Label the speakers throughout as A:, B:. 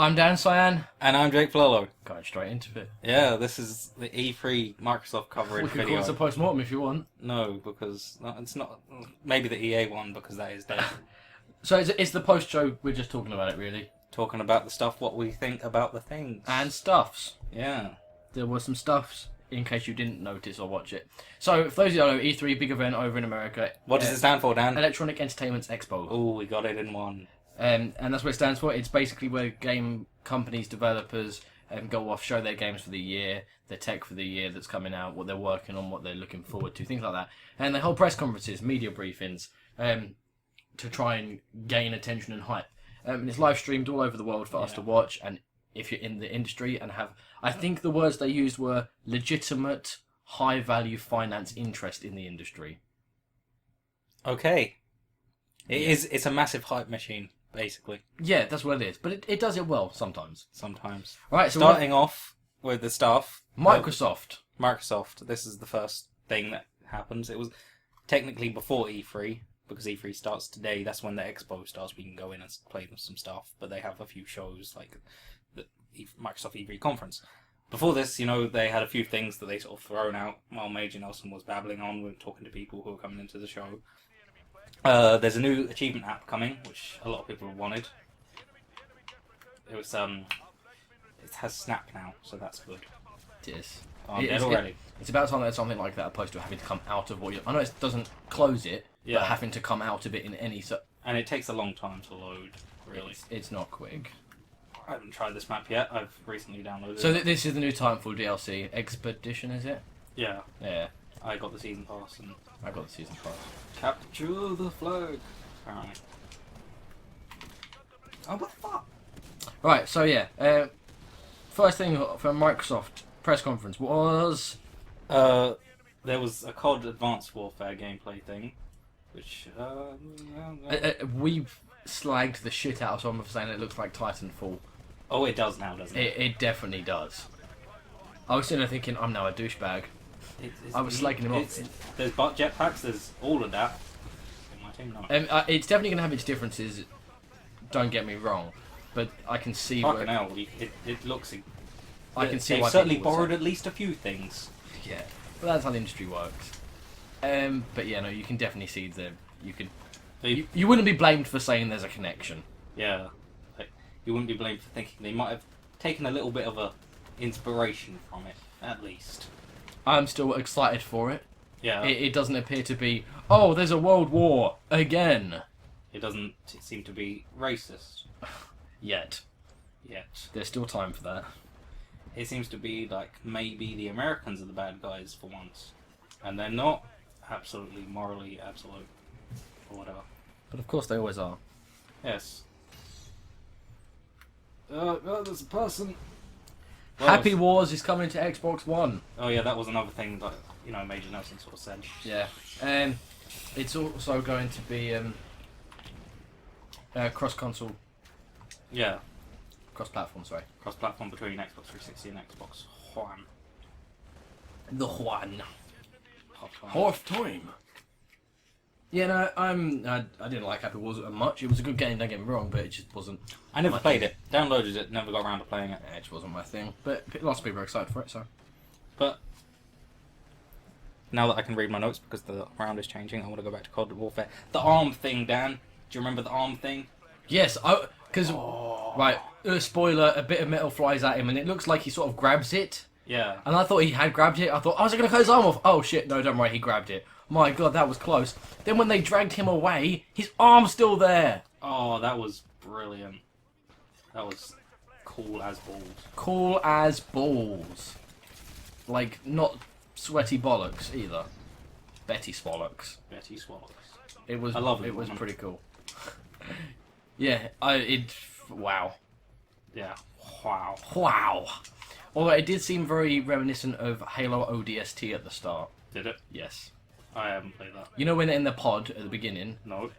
A: I'm Dan Cyan.
B: And I'm Jake Flolo.
A: Going straight into it.
B: Yeah, this is the E3 Microsoft coverage
A: We could
B: video.
A: call this a post-mortem if you want.
B: No, because it's not. Maybe the EA one, because that is dead.
A: So it's the post-show, we're just talking about it really.
B: Talking about the stuff, what we think about the things.
A: And stuffs.
B: Yeah.
A: There were some stuffs, in case you didn't notice or watch it. So, for those of you who don't know, E3, big event over in America.
B: What does it stand for, Dan?
A: Electronic Entertainment Expo.
B: Oh, we got it in one.
A: And that's what it stands for. It's basically where game companies, developers go off, show their games for the year, their tech for the year that's coming out, what they're working on, what they're looking forward to, things like that. And they hold press conferences, media briefings, to try and gain attention and hype. And it's live streamed all over the world for us to watch. And if you're in the industry and have, I think the words they used were legitimate, high-value finance interest in the industry.
B: Okay. It's a massive hype machine, basically.
A: Yeah, that's what it is. But it does it well sometimes.
B: Sometimes.
A: All right, so
B: Starting off with the stuff.
A: Microsoft.
B: Microsoft. This is the first thing that happens. It was technically before E3, because E3 starts today. That's when the expo starts. We can go in and play some stuff. But they have a few shows, like the Microsoft E3 conference. Before this, they had a few things that they sort of thrown out while Major Nelson was babbling on with talking to people who were coming into the show. There's a new achievement app coming, which a lot of people have wanted. It was it has Snap now, so that's good.
A: It is.
B: I'm dead already.
A: It's about time that something like that, opposed to having to come out of what you. I know it doesn't close it, but having to come out of it in any.
B: And it takes a long time to load. Really,
A: it's not quick.
B: I haven't tried this map yet. I've recently downloaded it.
A: So this is the new Titanfall DLC. Expedition, is it?
B: Yeah.
A: Yeah.
B: I got the season pass and
A: I got the season pass.
B: Capture the flag. Apparently. Oh, what the fuck?
A: Right, so yeah. First thing from Microsoft press conference was...
B: there was a COD Advanced Warfare gameplay thing, which...
A: we've slagged the shit out of someone for saying it looks like Titanfall.
B: Oh, it does now, doesn't it?
A: It definitely does. I was sitting there thinking, I'm now a douchebag. I was slagging him off.
B: There's bot jetpacks, there's all of that. In my team, no.
A: It's definitely going to have its differences, don't get me wrong. But I can see
B: Fucking hell, it looks...
A: I can see
B: they've
A: why
B: certainly
A: people would
B: borrowed
A: say.
B: at least a few things.
A: Yeah, but that's how the industry works. But yeah, no, you can definitely see that you wouldn't be blamed for saying there's a connection.
B: Yeah, like, you wouldn't be blamed for thinking they might have taken a little bit of a inspiration from it, at least.
A: I'm still excited for it.
B: Yeah.
A: It doesn't appear to be, oh, there's a world war again.
B: It doesn't seem to be racist.
A: Yet. There's still time for that.
B: It seems to be like maybe the Americans are the bad guys for once. And they're not absolutely morally absolute. Or whatever.
A: But of course they always are.
B: Yes. There's a person.
A: Happy Wars is coming to Xbox One.
B: Oh yeah, that was another thing that Major Nelson sort of said.
A: Yeah, it's also going to be cross-console.
B: Yeah.
A: Cross-platform, sorry.
B: Cross-platform between Xbox 360 and Xbox One.
A: The One.
B: Hot
A: Half time. Yeah, no, I didn't like Happy Wars much. It was a good game, don't get me wrong, but it just wasn't.
B: I never played it. Downloaded it, never got around to playing it.
A: Yeah, it just wasn't my thing. But lots of people are excited for it, so.
B: But now that I can read my notes because the round is changing, I want to go back to COD Warfare. The arm thing, Dan. Do you remember the arm thing?
A: Yes, because right, spoiler: a bit of metal flies at him, and it looks like he sort of grabs it.
B: Yeah.
A: And I thought he had grabbed it. I thought, was it going to cut his arm off? Oh shit! No, don't worry, he grabbed it. My god, that was close. Then when they dragged him away, his arm's still there.
B: Oh, that was brilliant. That was cool as balls.
A: Cool as balls. Like, not sweaty bollocks either. Betty Swallocks.
B: Betty Swallows.
A: It was.
B: I love
A: it. Was
B: woman.
A: pretty cool. Yeah, wow.
B: Yeah. Wow.
A: Wow. Although it did seem very reminiscent of Halo ODST at the start.
B: Did it?
A: Yes.
B: I haven't played that.
A: You know when they're in the pod at the beginning?
B: No.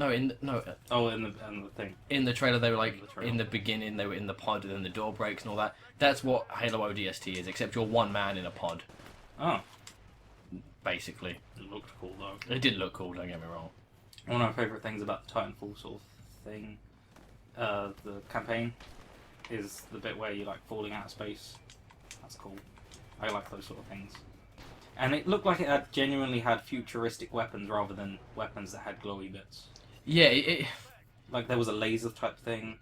A: Oh,
B: in the thing.
A: In the trailer, they were like,
B: In the trailer.
A: in the beginning, they were in the pod, and then the door breaks and all that. That's what Halo ODST is, except you're one man in a pod,
B: Oh.
A: basically.
B: It looked cool though.
A: It did look cool, don't get me wrong.
B: One of my favourite things about the Titanfall sort of thing, the campaign, is the bit where you're like falling out of space. That's cool. I like those sort of things. And it looked like it had genuinely had futuristic weapons rather than weapons that had glowy bits.
A: Yeah, it
B: Like there was a laser type thing.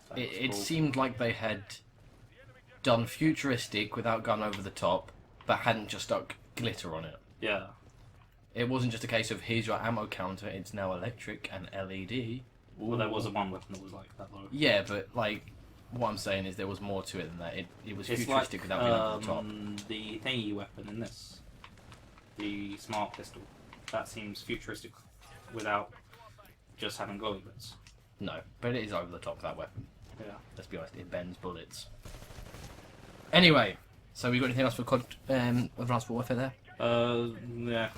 B: That was
A: it
B: cool.
A: seemed like they had done futuristic without gone over the top, but hadn't just stuck glitter on it.
B: Yeah.
A: It wasn't just a case of here's your ammo counter, it's now electric and LED.
B: Well, there was one weapon that was like that though.
A: Yeah, but like what I'm saying is there was more to it than that. It was
B: It's
A: futuristic
B: like
A: without being over the top.
B: the thingy weapon in this, the smart pistol. That seems futuristic without just having glowy bits.
A: No, but it is over the top, that weapon.
B: Yeah.
A: Let's be honest, it bends bullets. Anyway, so we got anything else for Advanced Warfare there?
B: Yeah.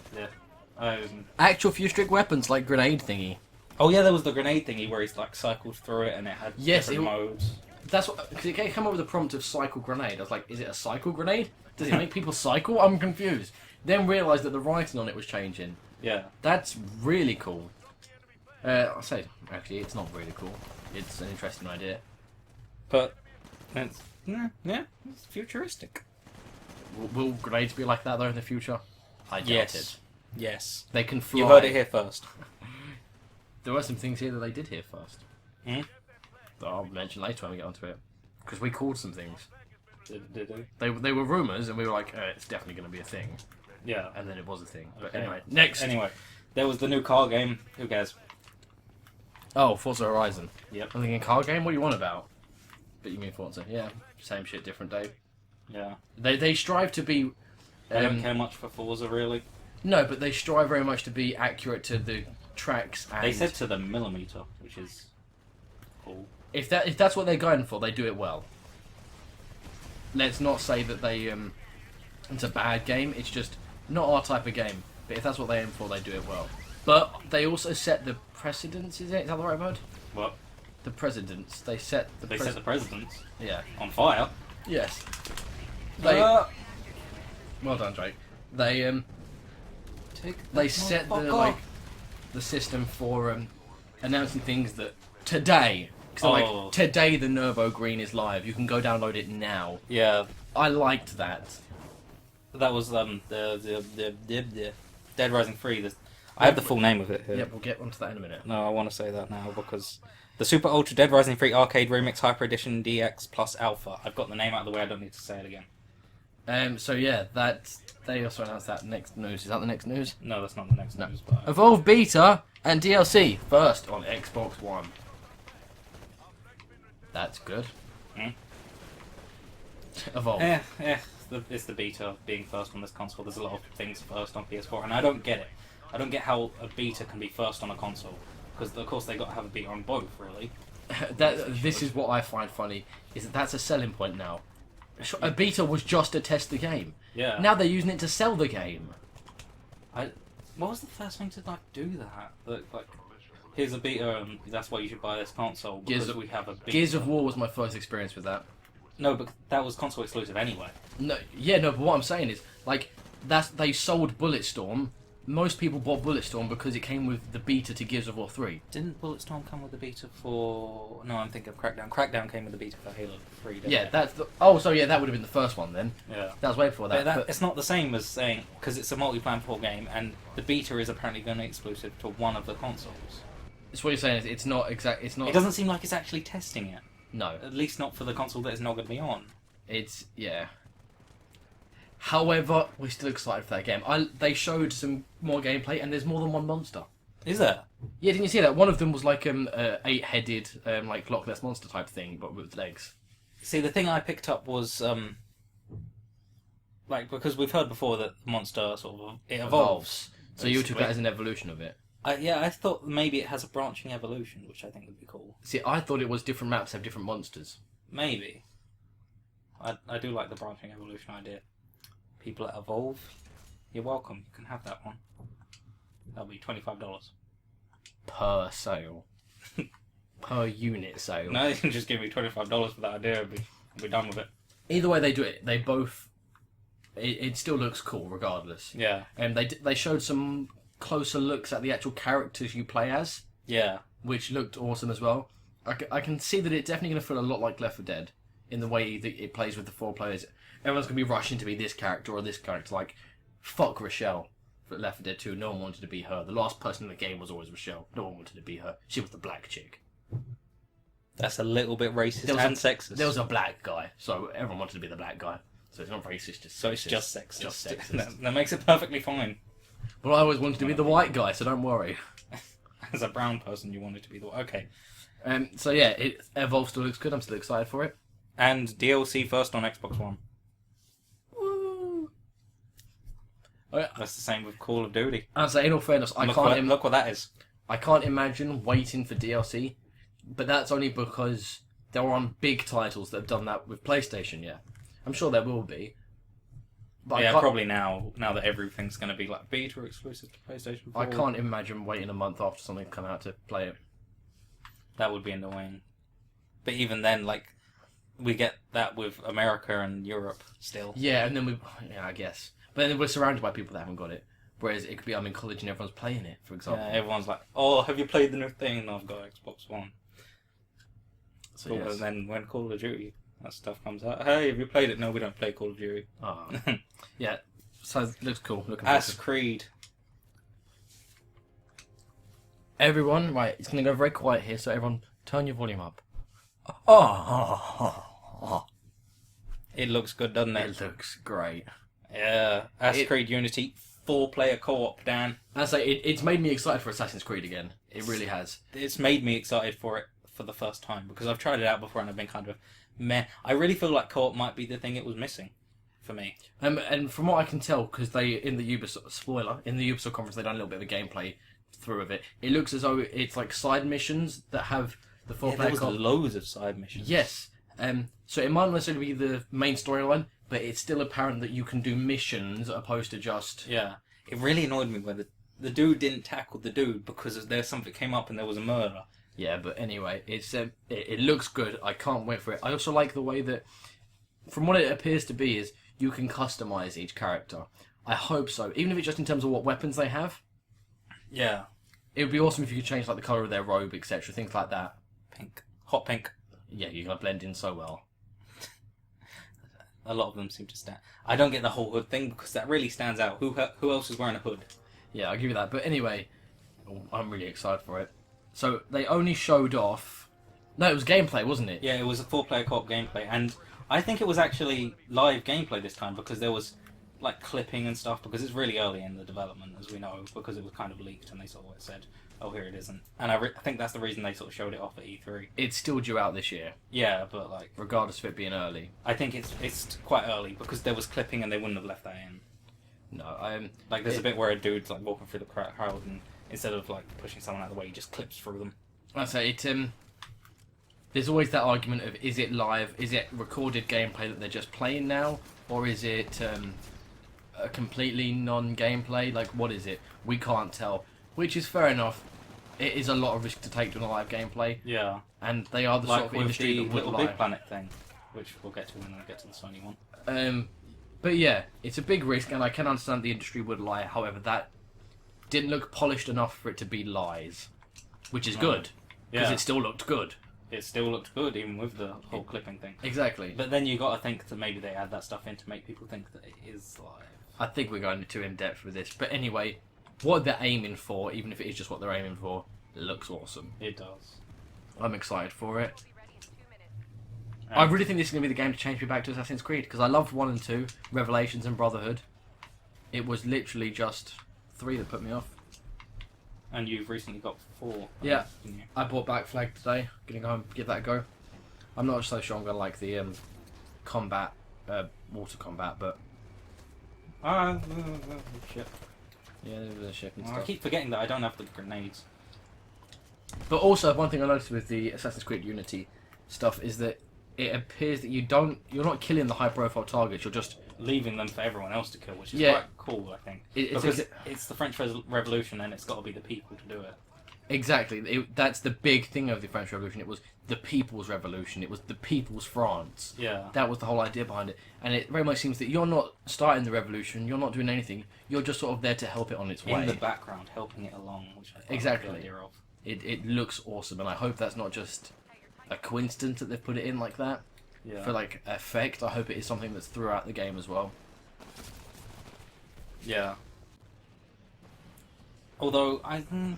A: Actual futuristic weapons like grenade thingy.
B: Oh yeah, there was the grenade thingy where he's like cycled through it and it had
A: Yes,
B: different modes.
A: That's what, because it came up with a prompt of cycle grenade. I was like, is it a cycle grenade? Does it make people cycle? I'm confused. Then realised that the writing on it was changing.
B: Yeah.
A: That's really cool. I'll say, actually, it's not really cool. It's an interesting idea.
B: But it's it's futuristic.
A: Will grenades be like that though in the future? I doubt
B: Yes.
A: it.
B: Yes.
A: They can fly.
B: You heard it here first.
A: There were some things here that they did here first.
B: Hmm?
A: That I'll mention later when we get onto it. Because we called some things.
B: Did
A: They were rumours, and we were like, it's definitely going to be a thing.
B: Yeah.
A: And then it was a thing. But
B: Okay.
A: anyway, next.
B: Anyway, there was the new car game. Who cares?
A: Oh, Forza Horizon.
B: Yep.
A: I'm thinking car game? What do you want about? But you mean Forza? Yeah. Same shit, different day.
B: Yeah.
A: They strive to be...
B: I don't care much for Forza really.
A: No, but they strive very much to be accurate to the tracks and...
B: They said to the millimeter, which is cool.
A: If that's what they're going for, they do it well. Let's not say that they it's a bad game. It's just not our type of game. But if that's what they aim for, they do it well. But they also set the precedence. Is that the right word?
B: What?
A: The precedence. They set the.
B: They set the presidents
A: Yeah.
B: on fire.
A: Yes. They.
B: Uh,
A: Well done, Drake. They
B: Take
A: they set the the system for announcing things that today. So
B: Oh.
A: like today the Nürburgring is live. You can go download it now.
B: Yeah,
A: I liked that.
B: that was the Dead Rising 3. I have the full name of it here.
A: Yep, we'll get onto that in a minute.
B: No, I want to say that now because the Super Ultra Dead Rising 3 Arcade Remix Hyper Edition DX Plus Alpha. I've got the name out of the way. I don't need to say it again.
A: So yeah, that they also announced that next news. Is that the next news?
B: No, that's not the next
A: No.
B: news. But
A: Evolve Beta and DLC first on Xbox One. That's good.
B: Hmm?
A: Evolve.
B: it's the beta being first on this console. There's a lot of things first on PS4, and I don't get it. I don't get how a beta can be first on a console because of course they got to have a beta on both, really.
A: This is what I find funny is that that's a selling point now. A beta was just to test the game.
B: Yeah.
A: Now they're using it to sell the game.
B: What was the first thing to like do that? Like, here's a beta, and that's why you should buy this console because we have a beta.
A: Gears of War was my first experience with that.
B: No, but that was console exclusive anyway.
A: No, but what I'm saying is like they sold Bulletstorm. Most people bought Bulletstorm because it came with the beta to Gears of War 3.
B: Didn't Bulletstorm come with the beta for? No, I'm thinking of Crackdown. Crackdown came with the beta for Halo 3. Didn't
A: Yeah,
B: it?
A: that's the. Oh, so yeah, that would have been the first one then.
B: Yeah.
A: That was way before that.
B: But
A: but
B: it's not the same as saying because it's a multi-platform game, and the beta is apparently going to be exclusive to one of the consoles.
A: it's what you're saying is it's not exact. It's not.
B: It doesn't seem like it's actually testing it.
A: No,
B: At least not for the console that it's not going to be on.
A: it's yeah. However, we're still excited for that game. They showed some more gameplay, and there's more than one monster.
B: Is there?
A: Yeah, didn't you see that? One of them was like a 8-headed like Loch Ness monster type thing, but with legs.
B: See, the thing I picked up was like because we've heard before that the monster sort of it evolves.
A: So you took
B: basically.
A: that as an evolution of it.
B: I thought maybe it has a branching evolution, which I think would be cool.
A: See, I thought it was different maps have different monsters.
B: Maybe. I do like the branching evolution idea. People at Evolve, you're welcome. You can have that one. That'll be $25.
A: Per sale. Per unit sale.
B: No, you can just give me $25 for that idea. I'll be done with it.
A: Either way they do it, they both... It still looks cool regardless.
B: Yeah.
A: And they showed some closer looks at the actual characters you play as,
B: Yeah.
A: which looked awesome as well. I can see that it's definitely going to feel a lot like Left 4 Dead in the way that it plays with the 4 players. Everyone's going to be rushing to be this character or this character. Like, fuck Rochelle for Left 4 Dead 2. No one wanted to be her. The last person in the game was always Rochelle. No one wanted to be her. She was the black chick.
B: That's a little bit racist and sexist.
A: There was a black guy, so everyone wanted to be the black guy. So it's not racist, just
B: so it's
A: sexist.
B: just sexist.
A: Just sexist.
B: That makes it perfectly fine.
A: But I always wanted to be the white guy, so don't worry.
B: As a brown person, you wanted to be the okay.
A: So yeah, Evolve still looks good. I'm still excited for it.
B: And DLC first on Xbox One.
A: Woo! Oh, yeah.
B: That's the same with Call of Duty.
A: I'd say, in all fairness,
B: Look what that is.
A: I can't imagine waiting for DLC, but that's only because there are on big titles that have done that with PlayStation. Yeah, I'm sure there will be. But
B: Yeah, probably now that everything's going to be like beta exclusive to PlayStation 4.
A: I can't imagine waiting a month after something come out to play it.
B: That would be annoying. But even then, like, we get that with America and Europe still.
A: Yeah, and then I guess. But then we're surrounded by people that haven't got it. Whereas it could be I'm in college and everyone's playing it, for example.
B: Yeah, everyone's like, oh, have you played the new thing? And I've got Xbox One.
A: So,
B: Cool.
A: yes.
B: And then when Call of Duty, that stuff comes out, hey, have you played it? No, we don't play Call of Duty.
A: Oh. Yeah, so it looks cool. Looking forward
B: Ass
A: to it.
B: Creed.
A: Everyone, right, it's going to go very quiet here, so everyone turn your volume up. Oh,
B: It looks good, doesn't it?
A: it looks great.
B: Yeah. Ass Creed Unity, 4-player co-op, Dan.
A: I say it's made me excited for Assassin's Creed again. It really has.
B: It's made me excited for it for the first time, because I've tried it out before and I've been kind of meh. I really feel like co-op might be the thing it was missing for me.
A: And from what I can tell, because they in the Ubisoft conference, they done a little bit of a gameplay through of it. It looks as though it's like side missions that have the
B: Yeah,
A: 4-player
B: there was
A: co-op.
B: loads of side missions.
A: Yes. So it might not necessarily be the main storyline, but it's still apparent that you can do missions opposed to just.
B: Yeah. It really annoyed me when the dude didn't tackle the dude because there's something came up and there was a murder.
A: Yeah, but anyway, it looks good. I can't wait for it. I also like the way that, from what it appears to be, is you can customize each character. I hope so, even if it's just in terms of what weapons they have.
B: Yeah.
A: It would be awesome if you could change like the color of their robe, etc., things like that.
B: Pink. Hot pink.
A: Yeah, you're gonna blend in so well.
B: A lot of them seem to stand. I don't get the whole hood thing because that really stands out. Who else is wearing a hood?
A: Yeah, I'll give you that. But anyway, I'm really excited for it. So they only showed off. No, it was gameplay, wasn't it?
B: Yeah, it was a 4-player co-op gameplay, and I think it was actually live gameplay this time because there was like clipping and stuff because it's really early in the development, as we know, because it was kind of leaked and they sort of said, "Oh, here it isn't," and I think that's the reason they sort of showed it off at E3.
A: It's still due out this year,
B: Yeah, but like,
A: regardless of it being early.
B: I think it's quite early because there was clipping and they wouldn't have left that in.
A: No,
B: Like, there's a bit where a dude's like walking through the crowd and instead of like pushing someone out of the way, he just clips through them.
A: I say it. There's always that argument of is it live, is it recorded gameplay that they're just playing now, or is it a completely non-gameplay? Like, what is it? We can't tell, which is fair enough. It is a lot of risk to take doing a live gameplay,
B: Yeah,
A: and they are the
B: like
A: sort of
B: with
A: industry
B: the
A: that would
B: Little
A: lie.
B: Big Planet thing, which we'll get to when we get to the Sony one.
A: But yeah, it's a big risk, and I can understand the industry would lie. However, that didn't look polished enough for it to be lies, which is good because
B: Yeah.
A: it still looked good.
B: It still looked good even with the whole clipping thing.
A: Exactly.
B: But then you got to think that maybe they add that stuff in to make people think that it is live.
A: I think we're going too in depth with this. But anyway, what they're aiming for, even if it is just what they're aiming for, it looks awesome.
B: It does.
A: I'm excited for it. I really think this is going to be the game to change me back to Assassin's Creed, because I loved 1 and 2, Revelations and Brotherhood. It was literally just 3 that put me off.
B: And you've recently got 4.
A: Yeah.
B: Didn't you?
A: I bought Back Flag today. Gonna go and give that a go. I'm not so sure I'm gonna like the combat, water combat, but
B: Shit.
A: yeah, there's a ship and
B: I
A: stuff.
B: keep forgetting that I don't have the grenades.
A: But also, one thing I noticed with the Assassin's Creed Unity stuff is that it appears that you're not killing the high-profile targets. You're just
B: Leaving them for everyone else to kill, which is
A: Yeah.
B: quite cool, I think.
A: It's
B: Because it's the French Revolution and it's got to be the people to do it.
A: exactly. That's the big thing of the French Revolution. It was the people's revolution. It was the people's France.
B: Yeah.
A: That was the whole idea behind it. And it very much seems that you're not starting the revolution. You're not doing anything. You're just sort of there to help it on its way.
B: In the background, helping it along, which I quite like
A: Exactly.
B: the idea of.
A: It looks awesome, and I hope that's not just a coincidence that they've put it in like that
B: Yeah.
A: for like effect. I hope it is something that's throughout the game as well.
B: Yeah. Although,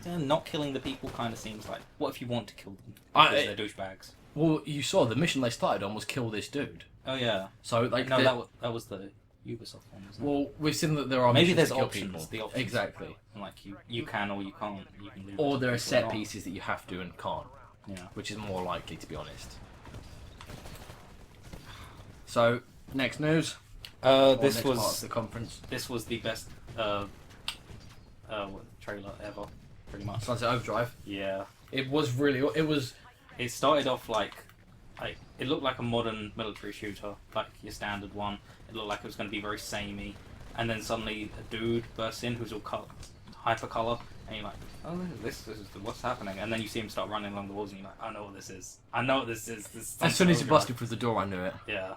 B: not killing the people kind of seems like, what if you want to kill them? Because they're douchebags.
A: Well, you saw the mission they started on was kill this dude.
B: Oh, yeah.
A: So like,
B: No, that was the Ubisoft one, wasn't it?
A: well, we've seen that there are
B: Maybe
A: missions
B: there's
A: to kill
B: options.
A: people.
B: The options.
A: Exactly.
B: And like, you can or you can't. You can leave it
A: Or
B: to
A: there are
B: people
A: set
B: not.
A: pieces that you have to and can't,
B: Yeah.
A: which is more likely, to be honest. So, next news. Or
B: This
A: next part of
B: was
A: the conference.
B: the best trailer ever, pretty much.
A: Sunset Overdrive.
B: Yeah.
A: It was really. It was.
B: It started off like it looked like a modern military shooter, like your standard one. It looked like it was going to be very samey, and then suddenly a dude bursts in who's all hyper color, and you're like, oh, this is what's happening. And then you see him start running along the walls, and you're like, I know what this is. I know what this is. This
A: As soon as he
B: Overdrive.
A: busted through the door, I knew it.
B: Yeah.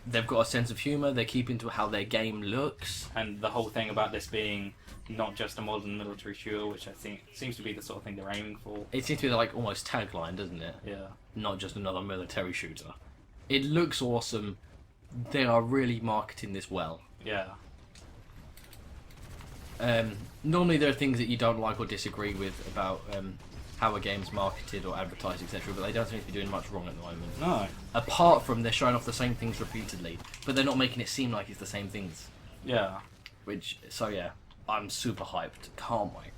A: They've got a sense of humour. They keep into how their game looks.
B: And the whole thing about this being not just a modern military shooter, which I think seems to be the sort of thing they're aiming for.
A: It seems to be like almost tagline, doesn't it?
B: Yeah.
A: Not just another military shooter. It looks awesome. They are really marketing this well.
B: Yeah.
A: Normally there are things that you don't like or disagree with about how a game's marketed or advertised, etc. But they don't seem to be doing much wrong at the moment.
B: No.
A: Apart from they're showing off the same things repeatedly, but they're not making it seem like it's the same things.
B: Yeah.
A: So yeah, I'm super hyped. Can't wait.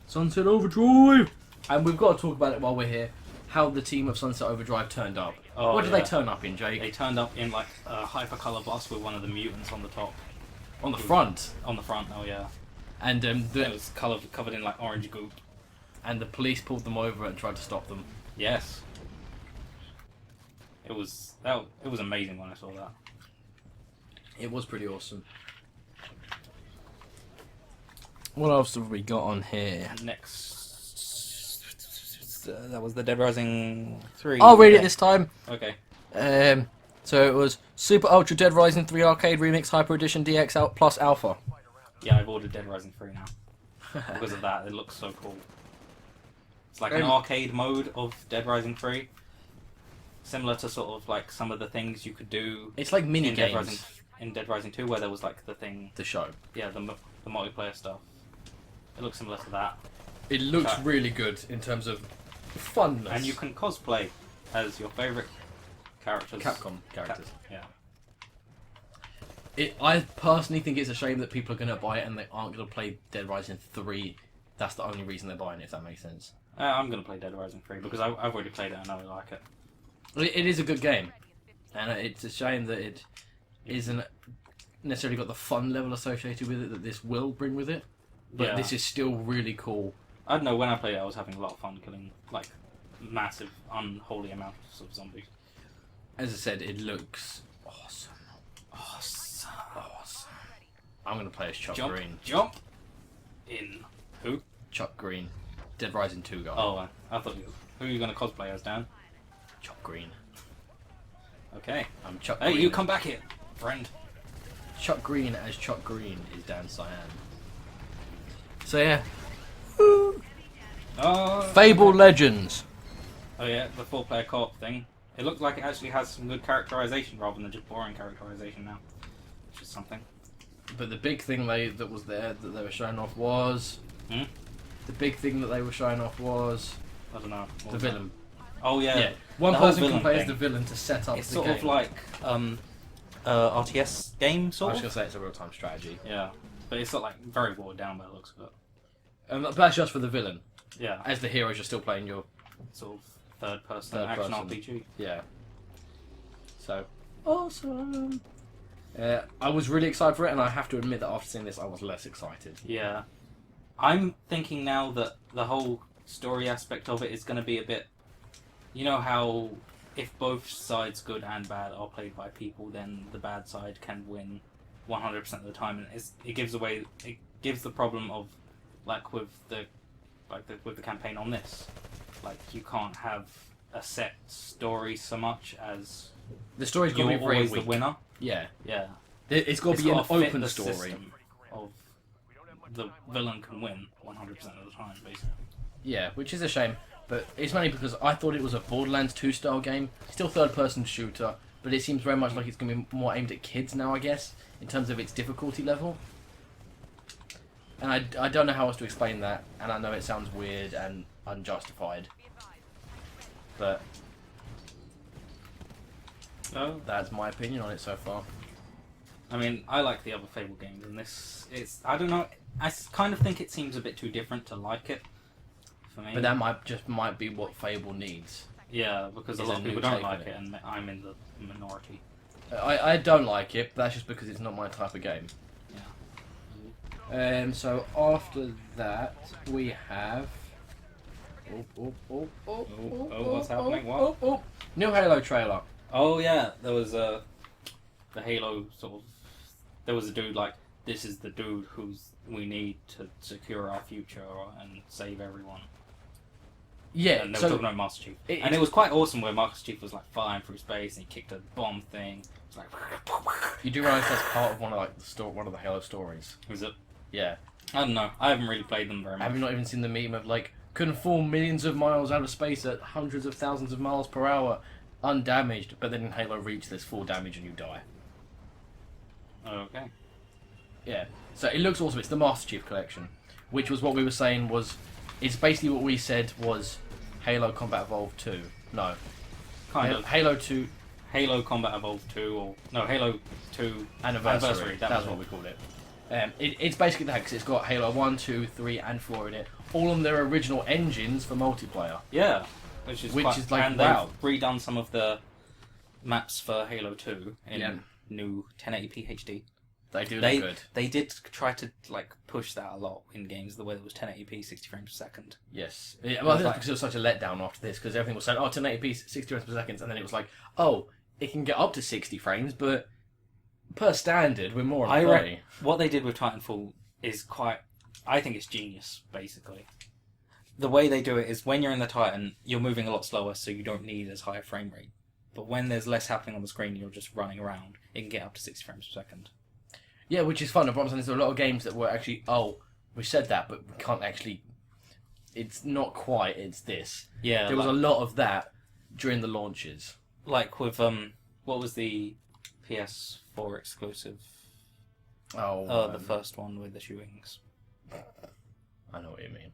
A: Sunset Overdrive! And we've got to talk about it while we're here. How the team of Sunset Overdrive turned up.
B: Oh,
A: What did
B: yeah.
A: they turn up in, Jake?
B: They turned up in like a hypercolor bus with one of the mutants on the top.
A: On the front.
B: On the front, oh yeah.
A: And
B: It was covered in like orange goop.
A: and the police pulled them over and tried to stop them.
B: Yes. It was amazing when I saw that.
A: It was pretty awesome. What else have we got on here?
B: Next, that was the Dead Rising 3.
A: I'll read it this time.
B: Okay.
A: So it was Super Ultra Dead Rising 3 Arcade Remix Hyper Edition DX Out plus Alpha.
B: Yeah, I've ordered Dead Rising 3 now because of that. It looks so cool. It's like an arcade mode of Dead Rising 3, similar to sort of like some of the things you could do
A: It's like mini
B: in Dead Rising
A: games.
B: in Dead Rising 2, where there was like the thing,
A: The show.
B: yeah, the multiplayer stuff. It looks similar to that,
A: It looks
B: Okay.
A: really good in terms of funness.
B: and you can cosplay as your favorite characters.
A: Capcom characters.
B: Yeah.
A: I personally think it's a shame that people are going to buy it and they aren't going to play Dead Rising 3. That's the only reason they're buying it, if that makes sense.
B: I'm gonna play Dead Rising 3 because I've already played it and I really like it.
A: It is a good game, and it's a shame that it isn't necessarily got the fun level associated with it that this will bring with it. But
B: Yeah.
A: this is still really cool.
B: I don't know, when I played it I was having a lot of fun killing like massive unholy amounts of zombies.
A: As I said, it looks awesome.
B: Awesome.
A: Awesome. I'm going to play as Chuck
B: Jump,
A: Green.
B: jump in. Who?
A: Chuck Green. Dead Rising 2 guy.
B: Oh, I thought who are you gonna cosplay as, Dan?
A: Chuck Green.
B: Okay.
A: I'm Chuck
B: Hey,
A: Green.
B: you come back here, friend.
A: Chuck Green as Chuck Green is Dan Cyan. So yeah.
B: Oh.
A: Fable Legends.
B: Oh yeah, the 4-player co-op thing. It looks like it actually has some good characterization rather than just boring characterization now, which is something.
A: But the big thing that was there that they were showing off was...
B: Hmm?
A: The big thing that they were showing off was...
B: I don't know. What
A: The
B: was
A: villain.
B: that? Oh yeah.
A: Yeah. One
B: The whole
A: person can
B: villain
A: play as
B: thing.
A: the villain to set up
B: It's
A: the
B: sort
A: game.
B: of like RTS game
A: I
B: sort
A: was
B: of.
A: going to say it's a real-time strategy.
B: Yeah, but it's not like very watered down by the looks of it.
A: But that's just for the villain.
B: Yeah,
A: As the heroes, you're still playing your...
B: sort of third-person
A: Third
B: action
A: person.
B: RPG.
A: Yeah. So... Awesome! I was really excited for it, and I have to admit that after seeing this, I was less excited.
B: Yeah, I'm thinking now that the whole story aspect of it is going to be a bit. You know how if both sides, good and bad, are played by people, then the bad side can win 100% of the time, and it gives the problem of like with the campaign on this, like you can't have a set story so much as
A: The story's got
B: you're
A: to be very
B: always
A: weak.
B: the winner.
A: Yeah.
B: Yeah,
A: It's got to be an
B: gotta fit
A: open
B: the
A: story.
B: system of the villain can win 100% of the time, basically.
A: Yeah, which is a shame. But it's mainly because I thought it was a Borderlands 2 style game, still third-person shooter, but it seems very much like it's going to be more aimed at kids now, I guess, in terms of its difficulty level. And I don't know how else to explain that, and I know it sounds weird and unjustified, but that's my opinion on it so far.
B: I mean, I like the other Fable games, and I don't know, I kind of think it seems a bit too different to like it, for me.
A: But that might be what Fable needs.
B: Yeah, because a lot of people don't like it, and I'm in the minority.
A: I don't like it, but that's just because it's not my type of game.
B: Yeah.
A: So after that, we have...
B: what's happening? What?
A: New Halo trailer.
B: Oh yeah, there was the Halo sort of. There was a dude like, this is the dude we need to secure our future and save everyone.
A: Yeah,
B: and they
A: so
B: were talking about Master Chief, and it was quite awesome where Master Chief was like flying through space and he kicked a bomb thing. It's like,
A: you do realise that's part of one of the Halo stories.
B: is it?
A: Yeah.
B: I don't know. I haven't really played them very much.
A: Have you not even seen the meme of like couldn't fall millions of miles out of space at hundreds of thousands of miles per hour, undamaged, but then in Halo Reach there's full damage and you die.
B: Okay.
A: Yeah. So it looks awesome. It's the Master Chief collection, which was what we were saying was. It's basically what we said was Halo Combat Evolved 2. No.
B: Kind of.
A: Halo 2...
B: Halo Combat Evolved 2, or... No, Halo 2...
A: Anniversary. That's what we called it. It's basically that, because it's got Halo 1, 2, 3, and 4 in it. All on their original engines for multiplayer.
B: Yeah. Which is like, and
A: wow.
B: they've redone some of the maps for Halo 2 in
A: Yeah.
B: new 1080p HD.
A: They do look good.
B: They did try to like push that a lot in games, the way it was 1080p 60 frames per second.
A: Yes. Well, I think because it was such a letdown after this, because everything was saying, 1080p 60 frames per second, and then it was like, oh, it can get up to 60 frames, but per standard, we're more on 30.
B: What they did with Titanfall is quite... I think it's genius, basically. The way they do it is when you're in the Titan, you're moving a lot slower, so you don't need as high a frame rate. But when there's less happening on the screen, you're just running around, it can get up to 60 frames per second.
A: Yeah, which is fun. The problem is there's a lot of games that were actually, we said that, but we can't actually... It's not quite, it's this.
B: Yeah.
A: There was a lot of that during the launches.
B: Like with, what was the PS4 exclusive? The first one with the shootings.
A: I know what you mean.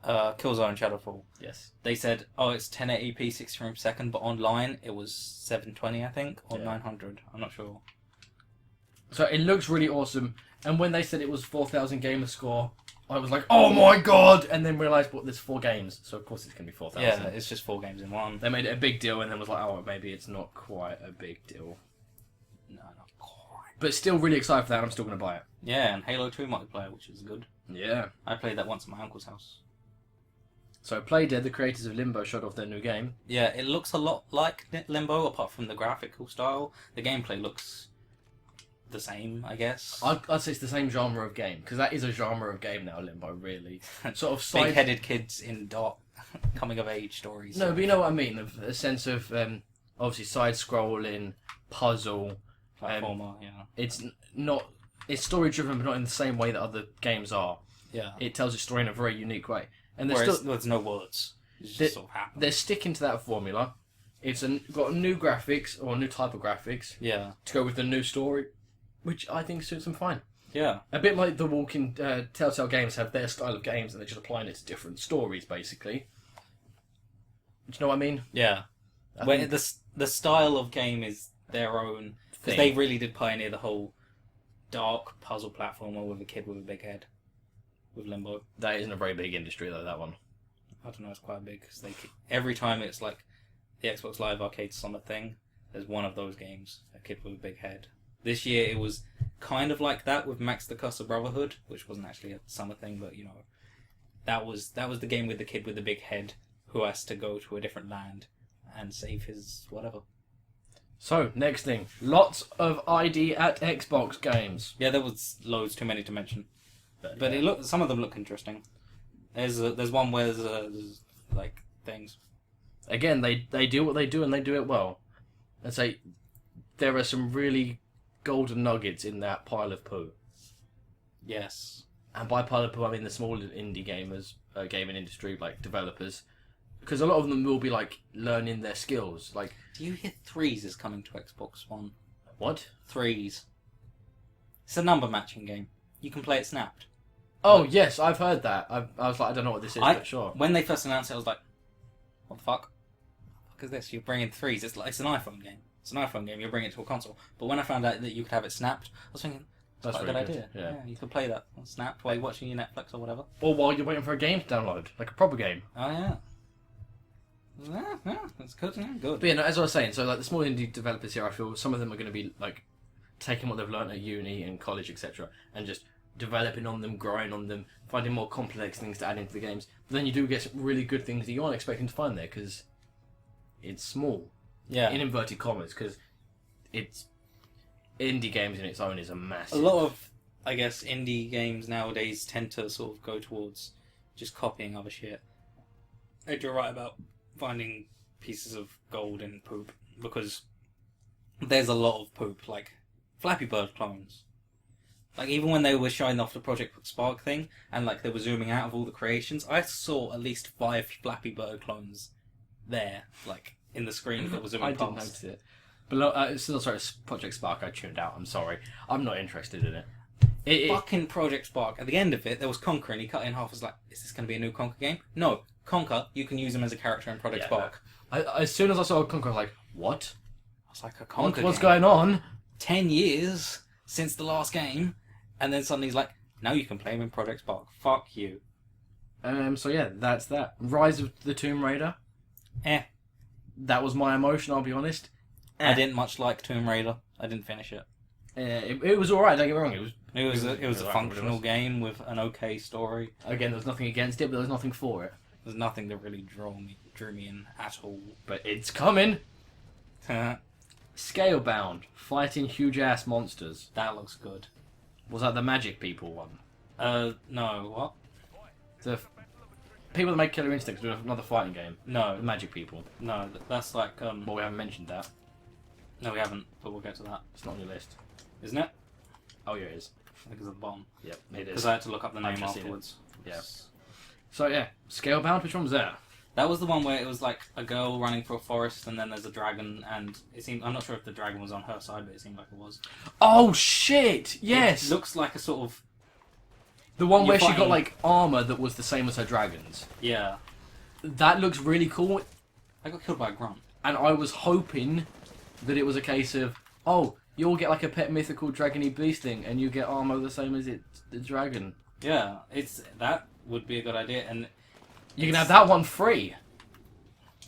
B: Killzone Shadowfall.
A: Yes.
B: They said, it's 1080p 60 frames per second, but online it was 720, I think, or 900. I'm not sure.
A: So it looks really awesome, and when they said it was 4,000 gamer score, I was like, oh my god! And then realised, there's 4 games, so of course it's going to be 4,000.
B: Yeah, it's just 4 games in one.
A: They made it a big deal, and then was like, maybe it's not quite a big deal.
B: No, not quite.
A: But still really excited for that, I'm still going to buy it.
B: Yeah, and Halo 2 multiplayer, which is good.
A: Yeah.
B: I played that once at my uncle's house.
A: So Playdead, the creators of Limbo, showed off their new game.
B: Yeah, it looks a lot like Limbo, apart from the graphical style. The gameplay looks... the same, I guess.
A: I'd say it's the same genre of game, because that is a genre of game now, Limbo, really. Sort of
B: big-headed kids in dark coming-of-age stories.
A: No, but you know what I mean, a sense of, obviously, side-scrolling, puzzle.
B: Platformer, yeah.
A: It's story-driven, but not in the same way that other games are.
B: Yeah.
A: It tells a story in a very unique way. And
B: there's no words. It just sort of happens.
A: They're sticking to that formula. It's got new graphics, or a new type of graphics.
B: Yeah.
A: To go with the new story. Which I think suits them fine.
B: Yeah.
A: A bit like the Walking Telltale games have their style of games and they're just applying it to different stories, basically. Do you know what I mean?
B: Yeah. When the style of game is their own... Because they really did pioneer the whole dark puzzle platformer with a kid with a big head. With Limbo.
A: That isn't a very big industry, though, that one.
B: I don't know, it's quite big. Cause every time it's like the Xbox Live Arcade Summer thing, there's one of those games. A kid with a big head. This year it was kind of like that with Max the Cuss of Brotherhood, which wasn't actually a summer thing, but that was the game with the kid with the big head who has to go to a different land and save his whatever.
A: So, next thing. Lots of ID at Xbox games.
B: Yeah, there was loads, too many to mention. But some of them look interesting. There's one where there's like things.
A: Again, they do what they do and they do it well. And say there are some really golden nuggets in that pile of poo.
B: Yes.
A: And by pile of poo, I mean the small indie gamers, gaming industry, like developers. because a lot of them will be like learning their skills. Like,
B: Do you hear Threes is coming to Xbox One?
A: what?
B: Threes. It's a number matching game. You can play it snapped.
A: Oh yes, I've heard that. I was like, I don't know what this is, but sure.
B: When they first announced it, I was like, what the fuck? What is this? You're bringing Threes. It's an iPhone game. It's an iPhone game. You're bringing it to a console. But when I found out that you could have it snapped, I was thinking, that's quite a good
A: really
B: idea.
A: Yeah.
B: You could play that snapped while you're watching your Netflix or whatever.
A: Or while you're waiting for a game to download, like a proper game.
B: Oh yeah. Yeah, that's good. Yeah, good.
A: But yeah, no, as I was saying, so like the small indie developers here, I feel some of them are going to be like taking what they've learned at uni and college, etc., and just developing on them, growing on them, finding more complex things to add into the games. But then you do get some really good things that you aren't expecting to find there because it's small,
B: Yeah.
A: in inverted commas, because it's indie games in its own is a
B: A
A: massive.
B: lot of, I guess, indie games nowadays tend to sort of go towards just copying other shit. Ed, you're right about finding pieces of gold in poop, because there's a lot of poop, like Flappy Bird clones. Like, even when they were showing off the Project Spark thing, and like they were zooming out of all the creations, I saw at least 5 Flappy Bird clones there, like, in the screen that was zooming
A: I
B: past.
A: didn't notice it. But still, sorry, Project Spark, I tuned out. I'm sorry. I'm not interested in it.
B: Fucking Project Spark. At the end of it, there was Conker, and he cut it in half. I was like, is this going to be a new Conker game? No. Conker, you can use him as a character in Project
A: Yeah,
B: Spark.
A: as soon as I saw Conker, I was like, what?
B: I was like, a Conker
A: What's
B: game?
A: going on?
B: 10 years since the last game, and then suddenly he's like, now you can play him in Project Spark. Fuck you.
A: So yeah, that's that. Rise of the Tomb Raider.
B: Eh.
A: That was my emotion, I'll be honest.
B: I didn't much like Tomb Raider. I didn't finish it.
A: It was alright, don't get me wrong. It was
B: It was a
A: alright,
B: functional
A: it was.
B: game with an okay story.
A: Again, there was nothing against it, but there was nothing for it.
B: There's nothing that really drew me in at all.
A: But it's coming!
B: That
A: Scalebound, fighting huge ass monsters.
B: looks good.
A: Was that the Magic People one?
B: No, what?
A: The people that make Killer Instinct do another fighting game.
B: No,
A: The Magic People.
B: no, that's like,
A: Well, we haven't mentioned that.
B: no, we haven't, but we'll get to that.
A: It's not on your list.
B: Isn't it?
A: Oh, yeah, it is.
B: I think it's at the bottom.
A: Yep, it is.
B: Because I had to look up the
A: I've
B: name
A: just seen it.
B: afterwards.
A: Yeah. So yeah, Scalebound, which one was that?
B: That was the one where it was like a girl running through a forest, and then there's a dragon, and it seemed, I'm not sure if the dragon was on her side, but it seemed like it was.
A: Oh shit! Yes!
B: It looks like a sort of,
A: The one
B: You're
A: where she got
B: fighting-
A: like armor that was the same as her dragons.
B: yeah.
A: That looks really cool,
B: I got killed by a grunt.
A: and I was hoping that it was a case of, oh, you'll get like a pet mythical dragony beast thing, and you get armor the same as the dragon.
B: Yeah, that would be a good idea, and
A: You can have that one free.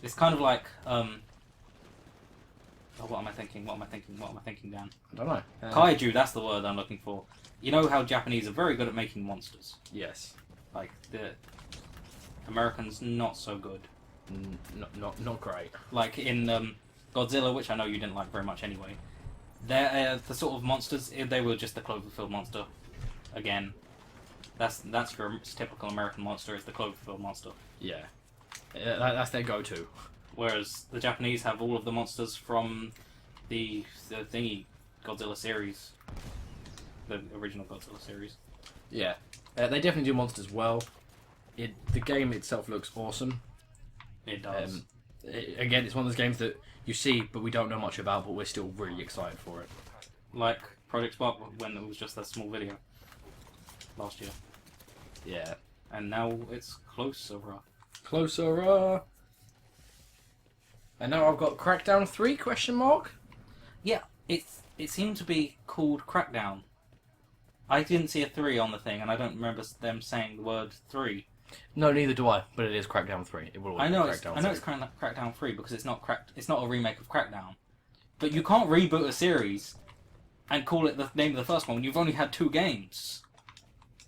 B: it's kind of like, oh, what am I thinking, Dan?
A: I don't know.
B: Kaiju, that's the word I'm looking for. You know how Japanese are very good at making monsters.
A: Yes.
B: Like, the Americans, not so good.
A: Not great.
B: Like in Godzilla, which I know you didn't like very much anyway. They're the sort of monsters. They were just the Cloverfield monster. Again, that's your typical American monster. Is the Cloverfield monster.
A: Yeah. That's their go-to.
B: Whereas the Japanese have all of the monsters from the thingy Godzilla series, the original Godzilla series.
A: Yeah. They definitely do monsters well. The game itself looks awesome.
B: It does.
A: Again, it's one of those games that you see, but we don't know much about, but we're still really excited for it.
B: Like Project Spark when it was just a small video last year,
A: Yeah.
B: and now it's closer.
A: Closer. And now I've got Crackdown 3 question mark.
B: Yeah, it seemed to be called Crackdown. I didn't see a 3 on the thing, and I don't remember them saying the word 3.
A: No, neither do I, but it is Crackdown 3. It will always
B: I know
A: be
B: it's
A: Crackdown 3.
B: Crackdown 3 because it's not a remake of Crackdown. But you can't reboot a series and call it the name of the first one when you've only had 2 games.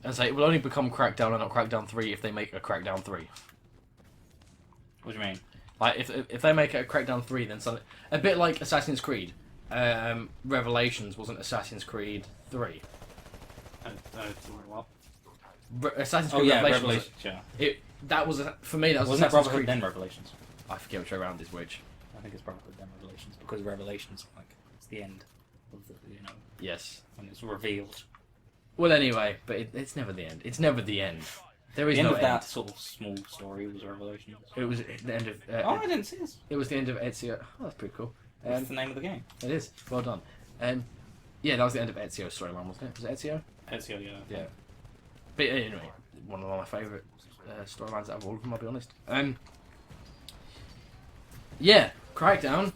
A: And say it will only become Crackdown and not Crackdown 3 if they make a Crackdown 3.
B: What do you mean?
A: Like if they make it a Crackdown 3, then something a bit like Assassin's Creed. Revelations wasn't Assassin's Creed 3.
B: What?
A: Assassin's
B: Oh
A: Creed
B: yeah,
A: Revelations.
B: Revelations. Yeah.
A: That was for me. That was
B: Wasn't it
A: Assassin's
B: Brotherhood
A: Creed.
B: then Revelations?
A: I forget which way around is which.
B: I think it's Brotherhood then Revelations because Revelations it's the end of the
A: Yes.
B: when it's revealed.
A: Well, anyway, but it's never the end. It's never the end. There is
B: the end
A: no
B: of that
A: end.
B: sort of small story was Revelations.
A: It was the end of.
B: Oh, I didn't see this.
A: It was the end of Ezio. Oh, that's pretty cool.
B: What's the name of the game?
A: It is. Well done. Yeah, that was the end of Ezio's storyline, wasn't it? Was it Ezio?
B: Ezio, yeah.
A: Yeah. But anyway, one of my favourite storylines out of all of them, I'll be honest. Yeah, Crackdown.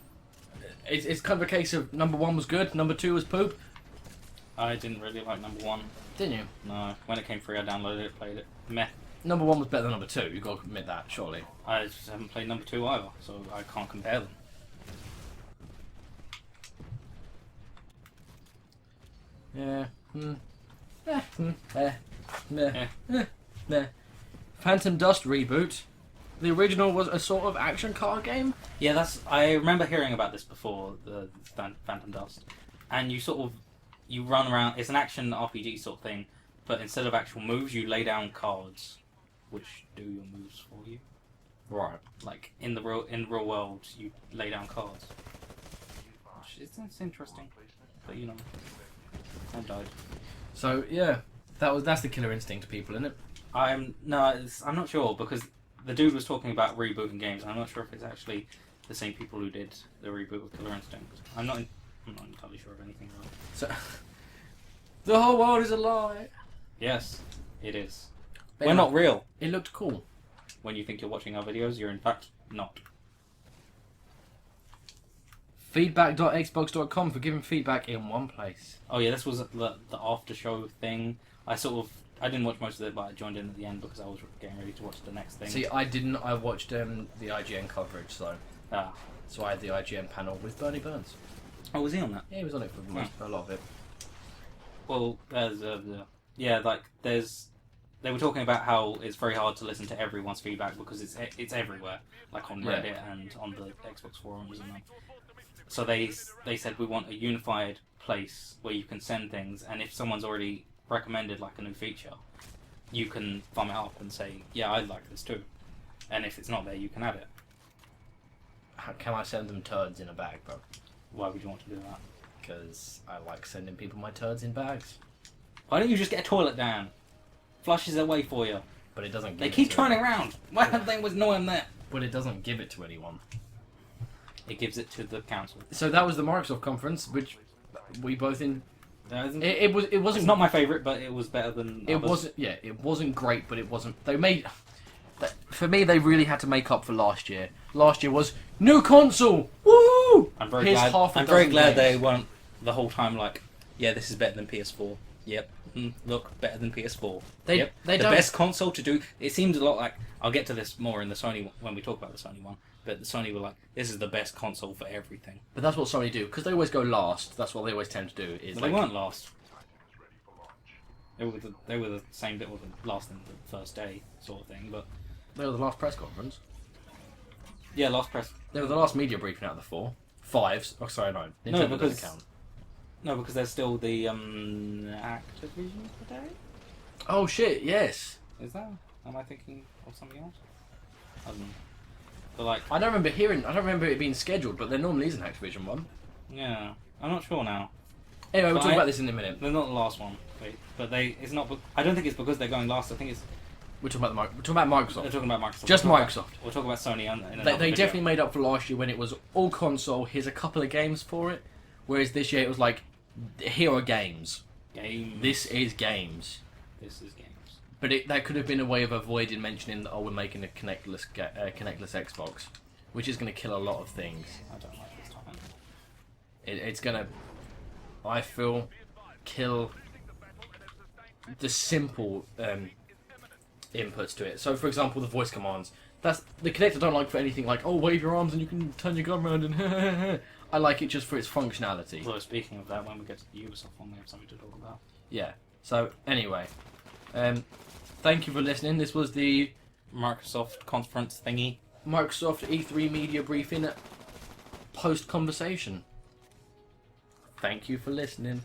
A: It's kind of a case of number 1 was good, number 2 was poop.
B: I didn't really like number 1.
A: Didn't you?
B: No. When it came free, I downloaded it, played it. Meh.
A: Number 1 was better than number 2. You've got to admit that, surely.
B: I just haven't played number 2 either, so I can't compare them.
A: Yeah. Phantom Dust reboot. The original was a sort of action car game.
B: Yeah, I remember hearing about this before, the Phantom Dust. And you run around, it's an action RPG sort of thing, but instead of actual moves, you lay down cards, which do your moves for you.
A: Right.
B: Like, in the real world, you lay down cards. It's interesting, but you know, I died.
A: So, yeah, that's the Killer Instinct people, isn't it?
B: I'm not sure, because the dude was talking about rebooting games, and I'm not sure if it's actually the same people who did the reboot of Killer Instinct. I'm not entirely sure of anything about it.
A: So, the whole world is a lie.
B: Yes, it is.
A: But
B: We're
A: anyway,
B: not real.
A: It looked cool.
B: When you think you're watching our videos, you're in fact not.
A: Feedback.xbox.com for giving feedback in one place.
B: Oh yeah, this was the after show thing. I didn't watch most of it, but I joined in at the end because I was getting ready to watch the next thing.
A: See, I didn't. I watched the IGN coverage, so
B: Ah.
A: I had the IGN panel with Bernie Burns.
B: Oh, was he on that?
A: Yeah, he was on it for a lot of it.
B: Well, they were talking about how it's very hard to listen to everyone's feedback because it's everywhere, like on
A: Yeah.
B: Reddit and on the Xbox forums and that. So they said we want a unified place where you can send things, and if someone's already recommended like a new feature, you can thumb it up and say, yeah, I like this too. And if it's not there, you can add it.
A: Can I send them turds in a bag, bro?
B: Why would you want to do that?
A: Because I like sending people my turds in bags.
B: Why don't you just get a toilet down? Flushes away for you.
A: But it doesn't.
B: They
A: Give
B: keep
A: it to
B: turning
A: anyone.
B: around. Why don't they was no one there?
A: But it doesn't give it to anyone.
B: It gives it to the council.
A: So that was the Microsoft conference, which we both in.
B: It
A: It wasn't.
B: It's not my favourite, but it was better than
A: It
B: others.
A: wasn't. Yeah, it wasn't great, but it wasn't. They made. For me, they really had to make up for last year. Last year was new console. Woo!
B: I'm very
A: Here's
B: glad.
A: half a
B: I'm very
A: dozen
B: glad they
A: games.
B: weren't the whole time like, yeah, this is better than PS4. Yep. Look, better than PS4.
A: They
B: yep.
A: they
B: The
A: don't.
B: best console to do. It seemed a lot like. I'll get to this more in the Sony when we talk about the Sony one. But the Sony were like, this is the best console for everything.
A: But that's what Sony do because they always go last. That's what they always tend to do. Is
B: Well, they weren't last. They were the same bit with the last and the first day sort of thing, but
A: They were the last press conference.
B: yeah, last press.
A: They were the last media briefing out of the 4. 5s. Oh, sorry, no. Nintendo
B: because-
A: doesn't count.
B: No, because there's still the Activision today.
A: Oh shit! Yes.
B: Is that? Am I thinking of something else? I don't know. But like,
A: I don't remember it being scheduled, but there normally is an Activision one.
B: yeah, I'm not sure now.
A: Anyway, we'll
B: But
A: talk
B: I-
A: about this in a minute.
B: They're not the last one, but it's not. I don't think it's because they're going last. I think it's
A: We're talking about Microsoft.
B: they're talking about Microsoft.
A: Just
B: We'll talk
A: Microsoft.
B: We'll talk about Sony in another
A: They
B: video.
A: definitely made up for last year when it was all console. Here's a couple of games for it, whereas this year it was like, here are games.
B: Games.
A: This is games.
B: This is games.
A: But that could have been a way of avoiding mentioning that we're making a connectless Xbox, which is going to kill a lot of things.
B: I don't like this time.
A: It's going to, I feel, kill the simple inputs to it. So, for example, the voice commands. That's the Kinect I don't like for anything like, oh, wave your arms and you can turn your gun around and I like it just for its functionality.
B: Well, speaking of that, when we get to the Ubisoft one, we have something to talk about.
A: Yeah. So, anyway, thank you for listening. This was the
B: Microsoft conference thingy.
A: Microsoft E3 media briefing post-conversation. Thank you for listening.